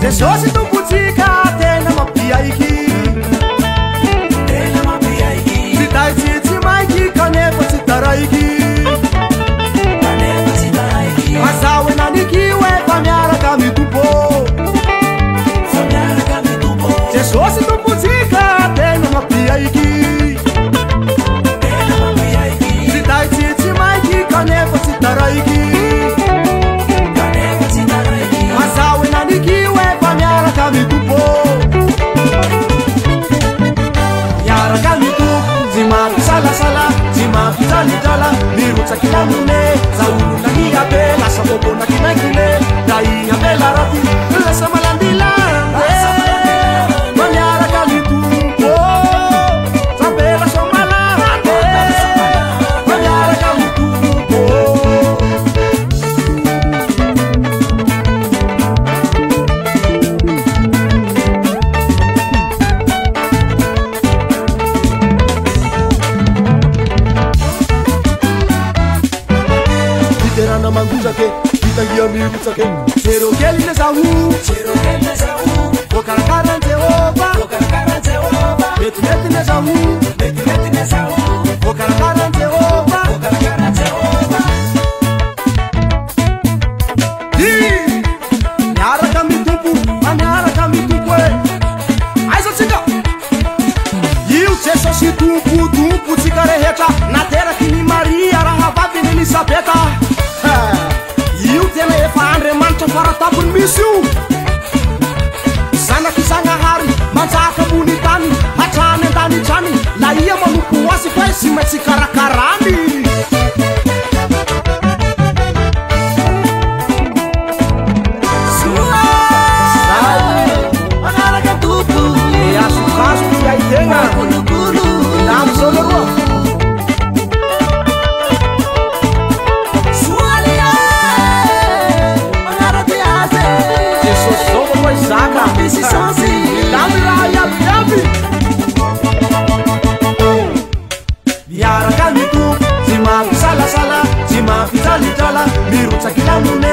jesosy tompotsika tena mapiaiky tsy taitsy tsy maiky kanefa tsy taraiky azaho enaniky hoe fa miaraka mitompo jesosy tompotsika tena mapiaiky tsy taitsy tsy maiky kanefa tsy taraiky azaho enaniky hoe fa miaraka mitompo miaraka mitompo tsy mampisalasala tsy mampijalidrala mirotsaky lamone zaolona ny abe lasa bôbôna kinaikine da igny abela raty lasa malandilande fa miaraka mitompo sabela somalate fa miaraka mitompo literana mangotsake fitagia mirotsake zero kely le zaho vokarakaran Jehova metimety le zaho vokarakaran Jehova miaraka mitompo miaraka mitompo e aiza tsika io jesosy tompo tsika rehetra nateraky ny Maria raha vavy ny Elisabeta io tena efa Andriamanitra faratapony misy io zanaky Zagnahary manjaka ambony tany hatrany an-tanitrany la ia manompo azy fa sy maintsy karakarany manaraka tompo azokazo fiaitegna namizao leroa Zaka bisi sansi damira yabi miaraka mitompo tsy mampisalasala tsy mampijalidrala mirotsaky lamone